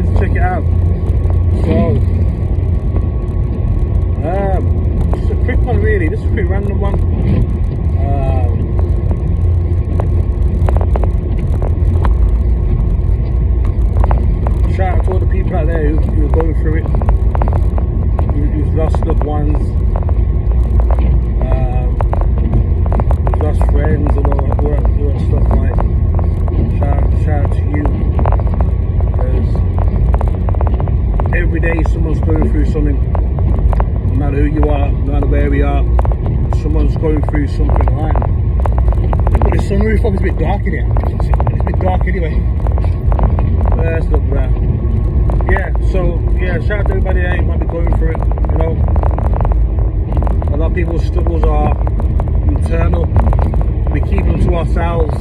let's check it out. So, just a quick one really, just a quick random one. Shout out to all the people out there who are going through it, who've lost loved ones, who've lost friends and all that stuff. Like, shout out to you, because every day someone's going through something. No matter who you are, no matter where we are, someone's going through something, right? But the sunroof up is a bit dark in here. It's a bit dark anyway. Let's look around. Yeah, so shout out to everybody that might be going through it. You know, a lot of people's struggles are internal. We keep them to ourselves,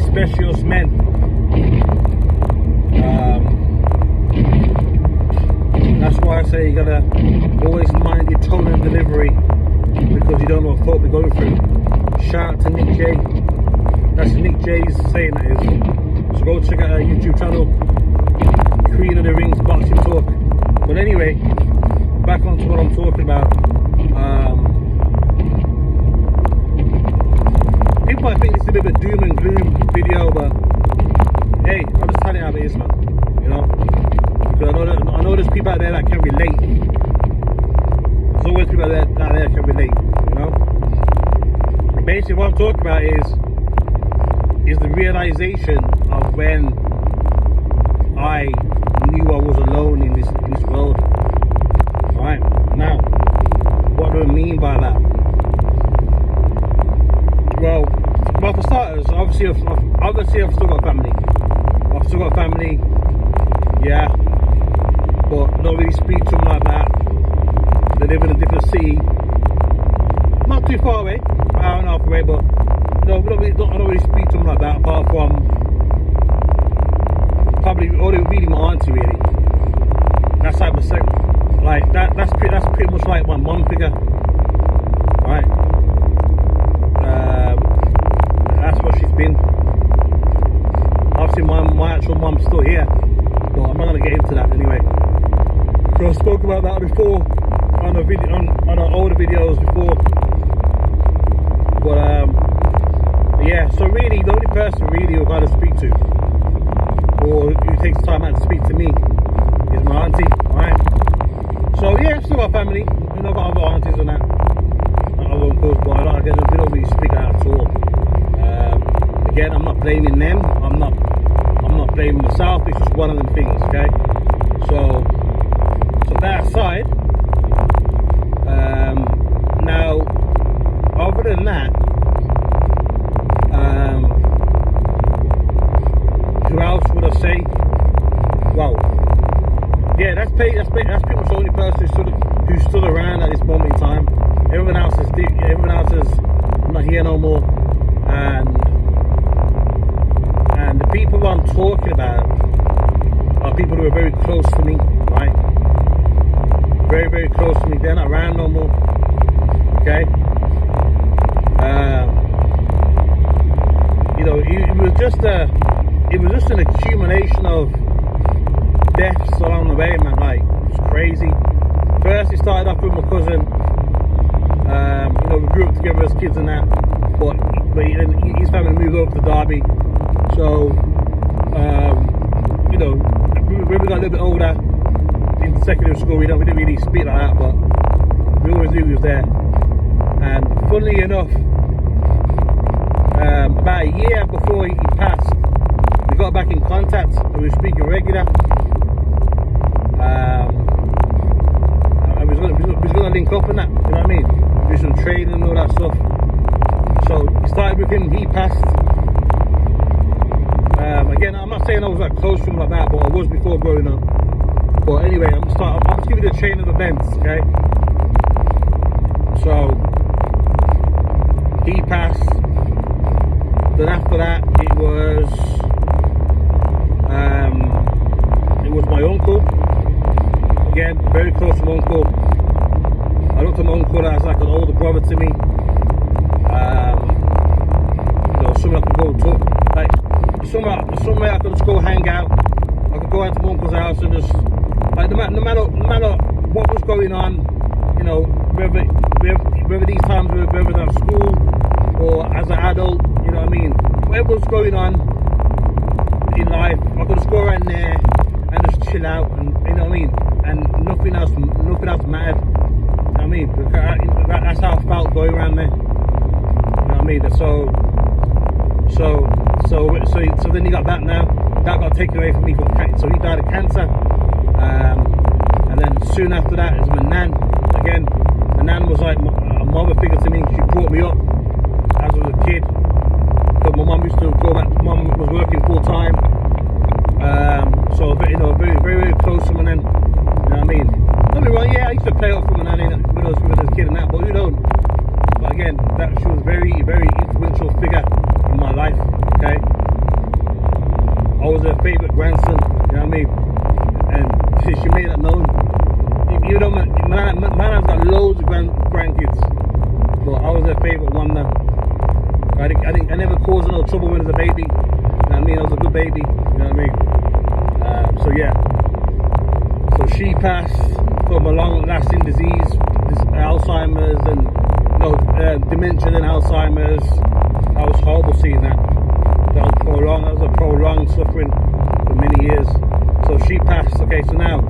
especially us men. That's why I say you gotta always mind your tone and delivery, because you don't know what folk we're going through. Shout out to Nick J. That's Nick J's saying that is. So go check out our YouTube channel, Queen of the Rings Boxing Talk. But anyway, back on to what I'm talking about. People might think this is a bit of a doom and gloom video, but hey, I'll just tell you how it is, man. You know? Because I know there's people out there that can relate. There's always people out there that can relate, you know? Basically what I'm talking about is the realization of when I knew I was alone in this world. Alright, now, what do I mean by that? Well, for starters, obviously I've still got family. I've still got family, yeah, but don't really speak to them like that. They live in a different city, not too far away, an hour and a half away, but no, I don't really speak to them like that, apart from probably only really my auntie, really. That's like my second, like that's pretty much like my mum figure, right? That's what she's been. Obviously my actual mum's still here, but I'm not gonna get into that anyway. So I spoke about that before on a video, on our older videos before. But yeah, so really the only person really who I've got to speak to, or who takes time out to speak to me, is my auntie, right? So yeah, I've still got family, and I've got other aunties and that, other uncles, but we don't really speak out at all. Again, I'm not blaming them, I'm not blaming myself, it's just one of them things, okay? So that aside, now, other than that, who else would I say? Well, yeah, that's pretty much the only person who's stood around at this moment in time. Everyone else is not here no more, and the people who I'm talking about are people who are very close to me, right? Very, very close to me. They're not around no more. Okay. You know, it was just an accumulation of deaths along the way, man. Like, it's crazy. First, it started off with my cousin. You know, we grew up together as kids and that, but his family moved over to Derby. So, you know, when we got a little bit older, in secondary school, we didn't really speak like that, but we always knew he was there. And funnily enough, about a year before he passed, we got back in contact and we were speaking regular. And we was gonna link up and that, you know what I mean? Do some training and all that stuff. So it started with him, he passed. Again, I'm not saying I was like close to him like that, but I was before growing up. But anyway, I'm just giving you the chain of events, okay? So he passed. Then after that, it was my uncle. Again, very close to my uncle. I looked at my uncle as like an older brother to me. You know, someone I could go talk, like somewhere I could just go hang out. I could go out to my uncle's house and just, like, no matter what was going on, you know, whether these times were whether at school or as an adult, you know what I mean. Whatever was going on in life, I could just go around there and just chill out, and you know what I mean. And nothing else mattered. You know what I mean? That's how I felt going around there. You know what I mean? So then he got that now. That got taken away from me from cancer. So he died of cancer. And then soon after that is my nan. Again, my nan was like a mother figure to me. She brought me up as I was a kid. Because my mum used to go back. Mum was working full time. So you know, very, very, very close to my nan. You know what I mean? Don't be wrong. Yeah, I used to play up for my nan when I was a kid and that, but you don't. But again, she was a very, very influential figure in my life. Okay, I was her favourite grandson. You know what I mean? And she made that known. You know, my nan's got loads of grandkids, but I was her favourite one now. I never caused no trouble when I was a baby. You know what I mean? I was a good baby. You know what I mean? So yeah. So she passed from a long-lasting disease, this Alzheimer's and dementia and Alzheimer's. That was horrible seeing that. That was a prolonged suffering for many years. So she passed. Okay, so now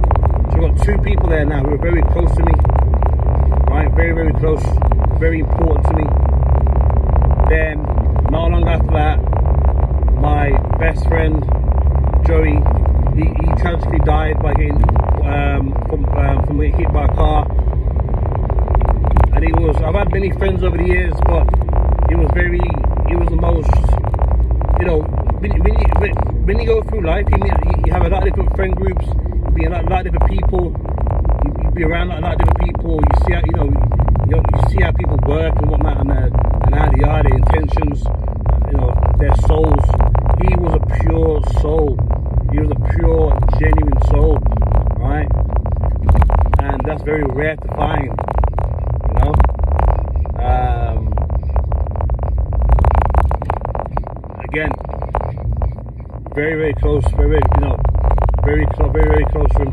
we've got two people there now who are very close to me. Right, very, very close, very important to me. Then, not long after that, my best friend Joey, he tragically died by getting from being hit by a car. And I've had many friends over the years, but he was the most, you know, when you go through life, you have a lot of different friend groups, you be a lot of different people, you be around a lot of different people, you see how, you see how people work and whatnot, and how they are, their intentions, you know, their souls. He was a pure soul. He was a pure, genuine soul, right? And that's very rare to find, you know. Again, very, very close, very close, very close to him.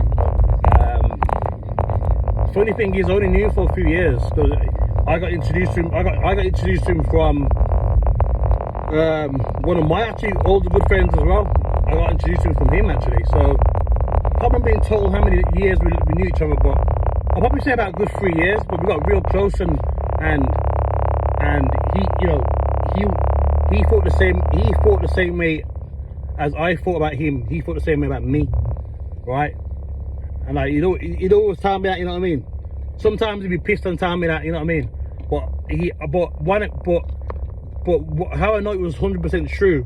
Funny thing is, I only knew him for a few years because I got introduced to him. I got introduced to him from one of my actually older good friends as well. I got introduced to him from him actually. So I can't remember in total how many years we knew each other, but I'll probably say about a good 3 years. But we got real close, and he, you know, he thought the same. He thought the same way as I thought about him. He thought the same way about me, right? And like, you know, he'd always tell me that, you know what I mean? Sometimes he'd be pissed and tell me that, you know what I mean? But how I know it was 100% true,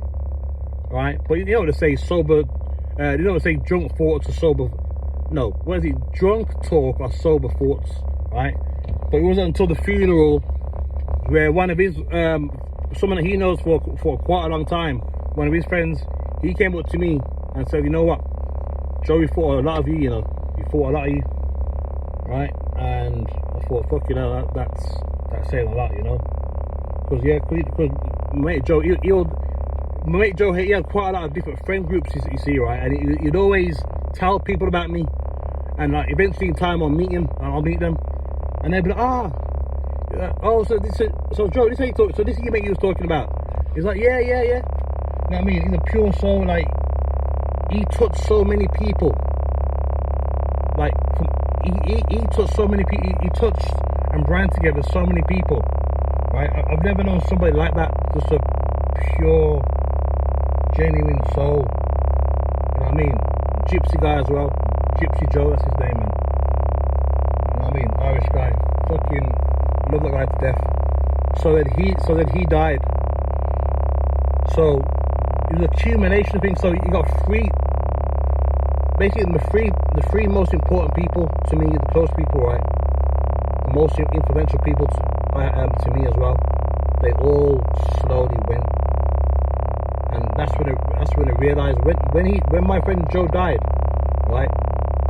right? But you know what they say, sober, you know what they say, drunk thoughts or sober, no, what is it, drunk talk or sober thoughts, right? But it wasn't until the funeral where one of his, someone that he knows for quite a long time, one of his friends, he came up to me and said, you know what, Joey thought a lot of you, you know, he thought a lot of you, right? And I thought, fuck, you know, that's saying a lot, you know, because my mate Joe, he had quite a lot of different friend groups, you see, right? And he'd always tell people about me, and like eventually in time I'll meet them, and they'd be like, so Joe, this is so this is your mate you was talking about. He's like, yeah. You know what I mean? He's a pure soul. Like, he touched so many people. Like, he touched so many people. He touched and brand together so many people. Right? I've never known somebody like that. Just a pure, genuine soul. You know what I mean? Gypsy guy as well. Gypsy Joe, that's his name, man. You know what I mean? Irish guy. Fucking love that guy to death. So that he died. So it was an accumulation of things. So you got basically the three most important people to me, the close people, right? The most influential people to me as well. They all slowly went, and that's when I realized when my friend Joe died, right?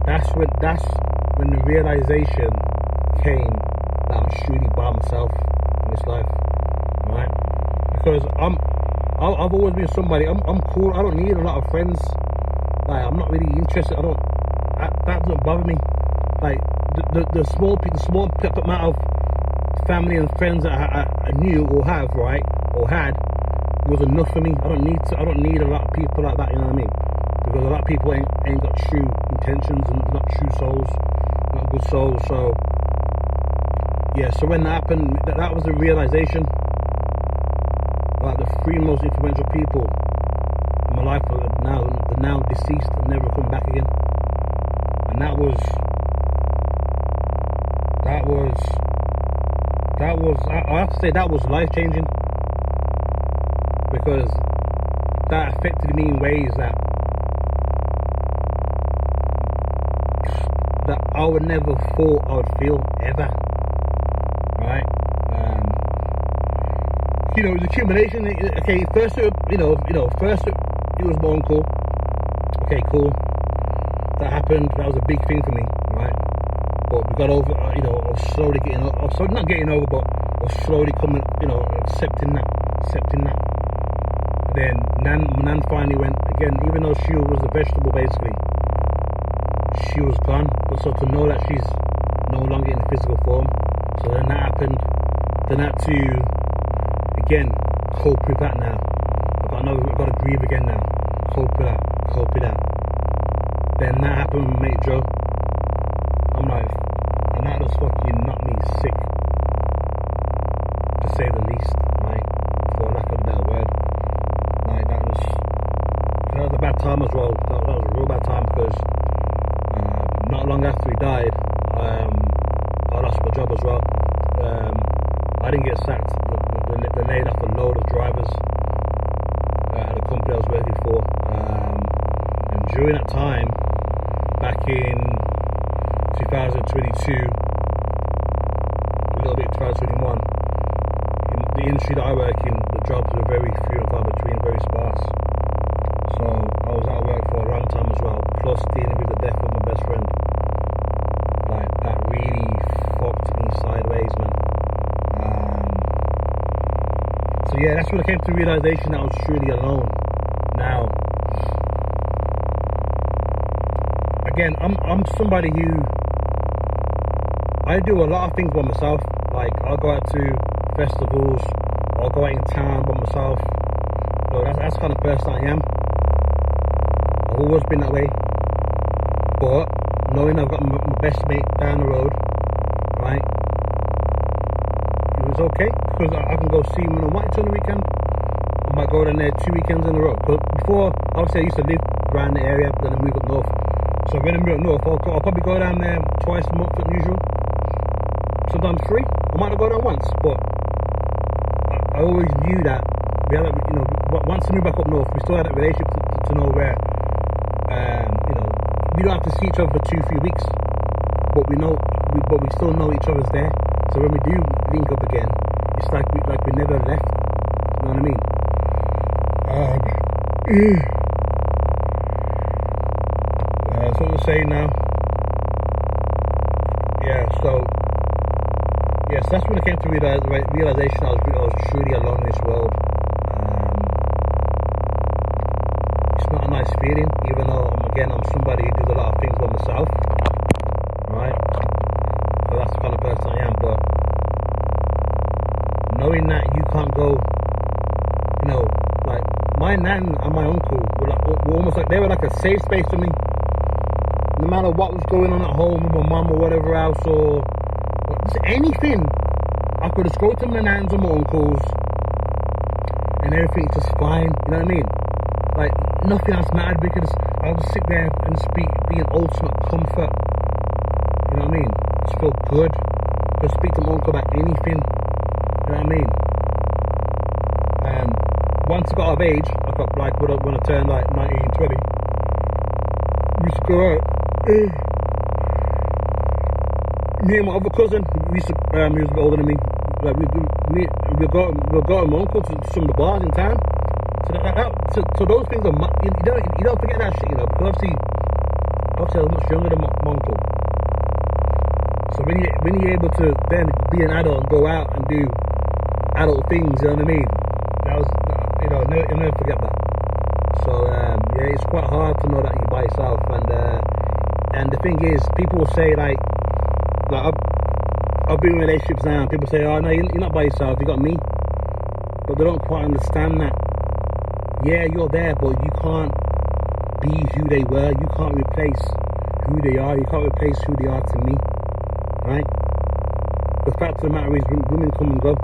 That's when the realization came that I'm truly by myself in this life, right? Because I'm I've always been somebody. I'm cool. I don't need a lot of friends. Like, I'm not really interested. That doesn't bother me. Like, the small amount of family and friends that I knew or have, right, or had, was enough for me. I don't need a lot of people like that. You know what I mean? Because a lot of people ain't got true intentions and not true souls, not good souls. So yeah. So when that happened, that was the realization. Like, the three most influential people in my life are now deceased and never come back again. And that was I have to say, that was life changing, because that affected me in ways that I would never thought I would feel ever. Right? You know, the accumulation. Okay, first it was my uncle. Okay, cool. That happened. That was a big thing for me, right? But we got over. I was slowly getting. Not getting over, but I was slowly coming. Accepting that. Then Nan finally went again. Even though she was a vegetable, basically, she was gone. But so to know that she's no longer in physical form. So then that happened. Then I had to, again, cope with that now. I've got to grieve again now. Cope with that. Then that happened with mate Joe. I'm like, and that just fucking knocked me sick, to say the least, right? For lack of a better word. Like, that was a bad time as well. That was a real bad time, because not long after he died, I lost my job as well. I didn't get sacked. They laid off a load of drivers at the company I was working for. And during that time, back in 2022, a little bit 2021, in the industry that I work in, the jobs were very few and far between, very sparse. So I was out of work for a long time as well, plus dealing with the death of my best friend. Like, that really fucked me sideways, man. So yeah, that's when I came to the realization that I was truly alone. Now, again, I'm somebody who, I do a lot of things by myself. Like, I'll go out to festivals, I'll go out in town by myself. So that's the kind of person I am. I've always been that way. But knowing I've got my best mate down the road, right, it was okay, because I can go see him when I want to on the weekend. I might go down there 2 weekends in a row. But before, obviously I used to live around the area, then I moved up north. So when I move up north, I'll probably go down there twice a month as usual. Sometimes 3. I might not go down once, but I always knew that we had, once I moved back up north, we still had that relationship to know where, we don't have to see each other for 2-3 weeks, but we still know each other's there. So when we do link up again, it's like we never left. You know what I mean? So what we're saying now. Yeah. So that's when I came to realization I was truly alone in this world. It's not a nice feeling, even though I'm somebody who does a lot of things by myself, right? So that's the kind of person I am. But knowing that you can't go, like, my nan and my uncle were almost like, they were like a safe space to me. No matter what was going on at home with my mum or whatever else, or just anything, I could just go to my nans or my uncles and everything's just fine. You know what I mean? Like, nothing else mattered, because I'll just sit there and be an ultimate comfort. You know what I mean? Just feel good. Just speak to my uncle about anything. You know what I mean? And once I got of age, when I turned like 19, 20, we used to go out. Me and my other cousin, he was a bit older than me. Like, we'll go with my uncle to some of the bars in town. So those things are, you don't forget that shit, because obviously I was much younger than my uncle. So when you're able to then be an adult and go out and do adult things, you know what I mean? you'll never forget that. So yeah, it's quite hard to know that you're by yourself. And the thing is, people will say like I've been in relationships now, and people say, oh no, you're not by yourself, you got me. But they don't quite understand that. Yeah, you're there, but you can't be who they were. You can't replace who they are. You can't replace who they are to me, right? The fact of the matter is, women come and go.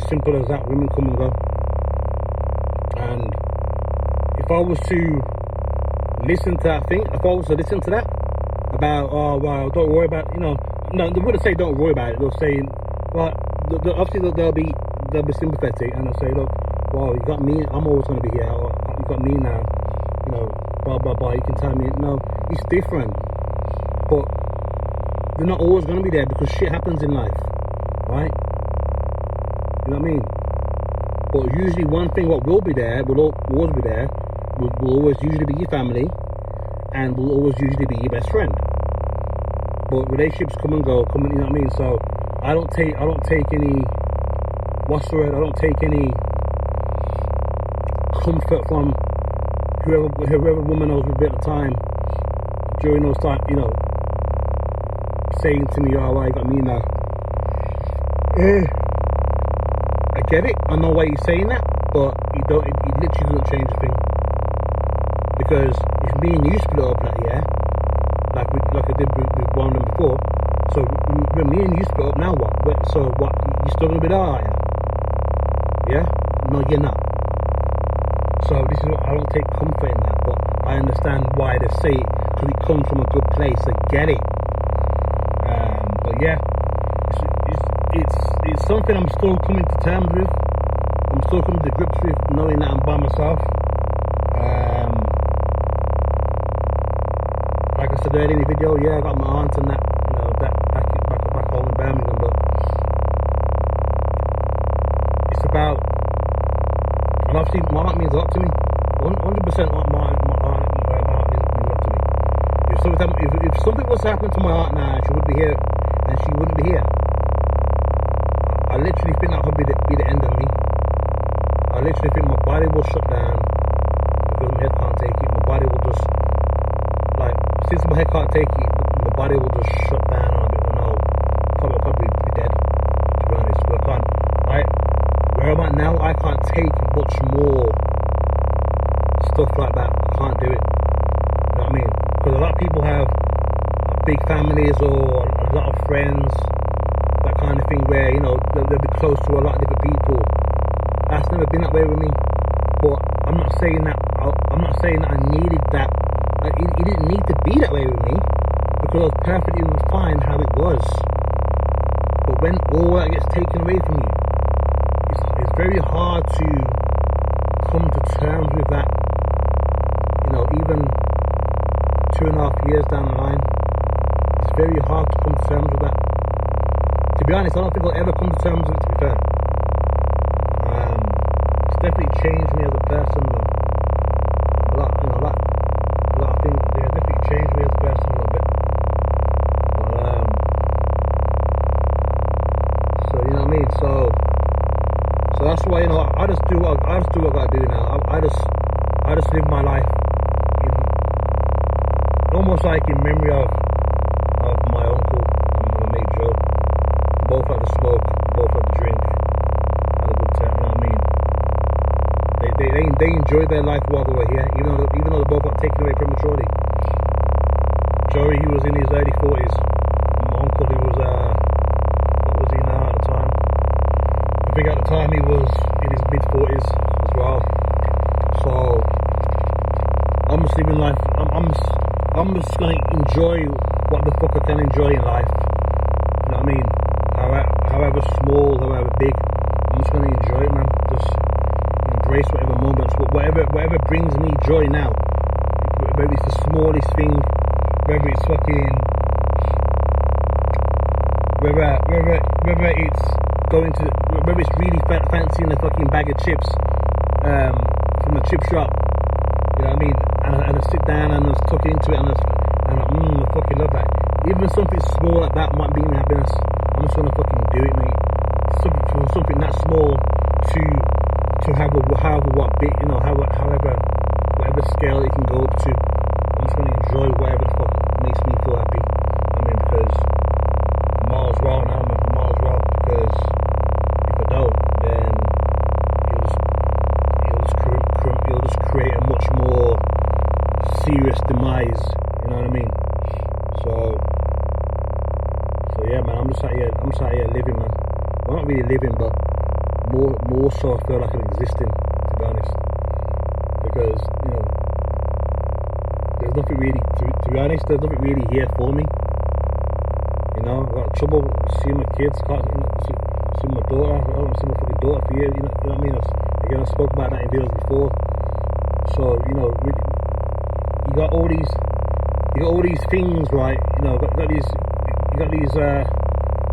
Simple as that. Women come and go. And if I was to listen to that thing, if I was to listen to that about, oh well, don't worry about, no, they wouldn't say don't worry about it. They'll say, well, obviously they'll be sympathetic, and they'll say, look, well, you got me, I'm always going to be here, or you got me now, blah blah blah. You can tell me, no, it's different, but they're not always going to be there, because shit happens in life, right? You know what I mean? But usually one thing what will be there, will always be there, will always usually be your family, and will always usually be your best friend. But relationships come and go, you know what I mean? So I don't take any, what's the word? I don't take any comfort from whoever woman I was with at the time, during those times, saying to me, oh, well, you got me now. I get it, I know why you're saying that, but it literally doesn't change a thing. Because if me and you split up that year, like I did with one of them before, so when me and you split up, now what? So what, you still gonna be there, are you? Yeah? No, you're not. So this is what, I don't take comfort in that, but I understand why they say it, because it comes from a good place. I get it. But yeah, it's something I'm still coming to terms with. I'm still coming to grips with, knowing that I'm by myself. Like I said earlier in the video, yeah, I got my aunt and that, back home in Birmingham, but it's about, and obviously my aunt means a lot to me. 100% my aunt means a lot to me. If something was to happen to my aunt now, she would be here, and she wouldn't be here, I literally think that would be the end of me. I literally think my body will shut down, because my head can't take it. My body will just, like, since my head can't take it, my body will just shut down, and I'll be, no, I'll probably be dead, to be honest. But where I'm at now, I can't take much more stuff like that. I can't do it. You know what I mean? Because a lot of people have big families or a lot of friends, that kind of thing, where they'll be close to a lot of different people. That's never been that way with me. But I'm not saying that I needed that. It didn't need to be that way with me, because I was perfectly fine how it was. But when all that gets taken away from you, it's very hard to come to terms with that. Even 2.5 years down the line, it's very hard to come to terms with that. To be honest, I don't think I'll ever come to terms with it, to be fair. It's definitely changed me as a person. A lot of things. Yeah, definitely changed me as a person a little bit. But so you know what I mean. So that's why I just do what I gotta do now. I just live my life almost like in memory of my uncle and my mate Joe. Both had the smoke, both had the drink, had a good time. You know what I mean? They enjoyed their life while they were here, even though they both got taken away prematurely. Joey, he was in his early 40s. And my uncle, he was what was he now at the time? I think at the time he was in his mid 40s as well. So I'm just living life. I'm just gonna enjoy what the fuck I can enjoy in life. You know what I mean? However small, however big, I'm just gonna enjoy it, man. Just embrace whatever moments, whatever brings me joy now. Whether it's the smallest thing, whether it's fucking, whether it's going to, whether it's really fancying a fucking bag of chips from the chip shop. You know what I mean? And I sit down and I tuck into it, and I fucking love that. Even something small like that might bring me happiness. I'm just gonna fucking do it, mate. From something that small to to have a however what bit, you know, however whatever scale it can go up to. I'm just gonna enjoy whatever the fuck makes me feel happy. I mean, because I might as well now, man. I might as well, because if I don't, then it'll just create a much more serious demise. You know what I mean? So yeah, man. I'm just out here living, man. Well, not really living, but more so I feel like I'm existing, to be honest. Because, you know, there's nothing really, to be honest, there's nothing really here for me. You know, I've got trouble seeing my kids, can't, you know, see my daughter. I don't see my fucking daughter for years, you know what I mean? Again, I spoke about that in videos before. So, you know, you got all these things, right? You know, got these,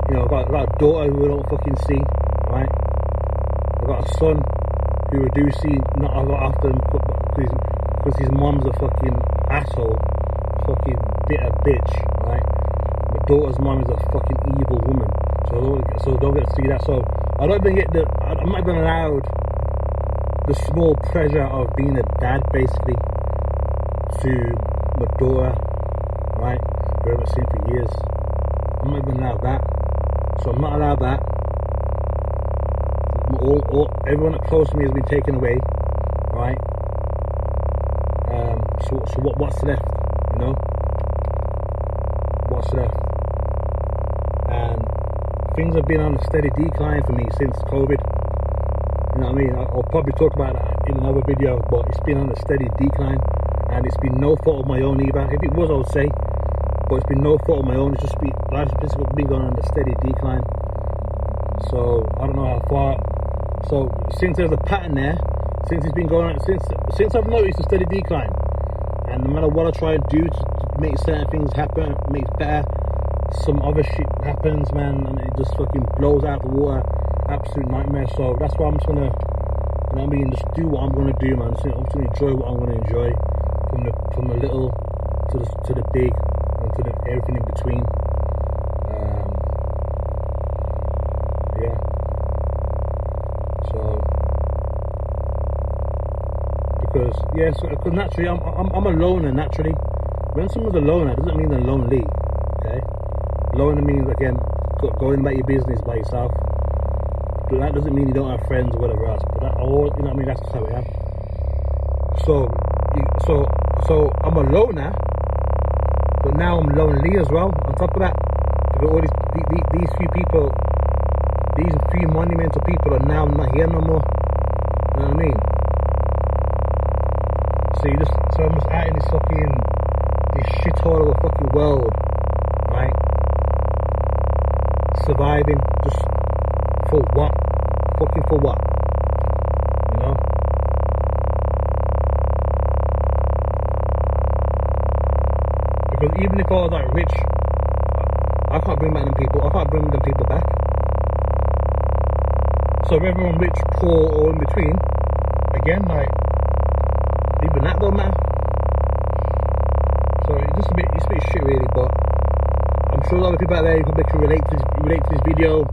you know, I've got a daughter who I don't fucking see, right? I've got a son who I do see not often because his mom's a fucking asshole, fucking bitter bitch, right? My daughter's mom is a fucking evil woman, so don't get to see that. So I don't even get I'm not even allowed the small pleasure of being a dad, basically, to my daughter, right? Who I haven't seen for years. I'm not even allowed that. So I'm not allowed that. Everyone that's close to me has been taken away, right? So what's left, you know? What's left? And things have been on a steady decline for me since COVID. You know what I mean? I'll probably talk about that in another video, but it's been on a steady decline, and it's been no fault of my own either. If it was, I would say, but it's been no fault of my own. It's just life's been going on a steady decline. So I don't know how far. So since there's a pattern there, since it's been going on, since I've noticed a steady decline, and no matter what I try and do to make certain things happen, make it better, some other shit happens, man, and it just fucking blows out the water. Absolute nightmare. So that's why I'm just gonna, you know what I mean, just do what I'm gonna do, man. I'm just gonna enjoy what I'm gonna enjoy, from the little to the big, and to everything in between. Yeah. So because naturally I'm a loner naturally. When someone's a loner, it doesn't mean they're lonely. Okay, loner means, again, going about your business by yourself. But that doesn't mean you don't have friends or whatever else. But that, or, you know what I mean, that's just how I am. So I'm a loner, but now I'm lonely as well. On top of that, all these few people, these few monumental people are now not here no more. You know what I mean? So I'm just out in this shithole of a fucking world, right? Surviving, just for what? Fucking for what? You know? Because even if I was like rich, I can't bring back them people. I can't bring them people back. So whether I'm rich, poor, or in between, again, like, even that don't matter. So it's just a bit shit, really. But I'm sure a lot of people out there who can relate to this video.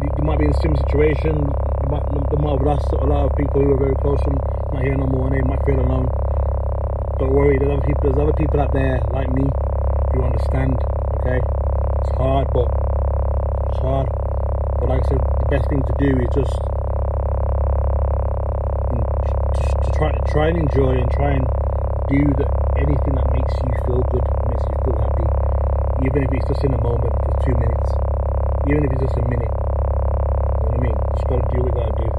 You might be in a similar situation. They might have lost a lot of people who are very close to them, not here no more, and they might feel alone. Don't worry, there's other people out there like me who understand. Okay, it's hard, but like I said, the best thing to do is just to try and enjoy, and try and do anything that makes you feel good, makes you feel happy, even if it's just in a moment for 2 minutes, even if it's just a minute. You know what I mean? Just gotta do what you gotta do.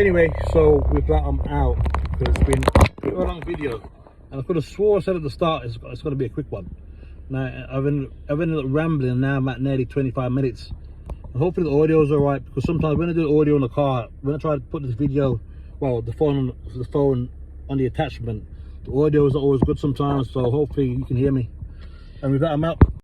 Anyway, so with that, I'm out, because it's been a long video, and I could have swore I said at the start it's gonna be a quick one. Now I've ended up rambling, and now I'm at nearly 25 minutes. And hopefully the audio is alright, because sometimes when I do the audio in the car, when I try to put this video, well, the phone on the attachment, the audio is not always good sometimes. So hopefully you can hear me. And with that, I'm out.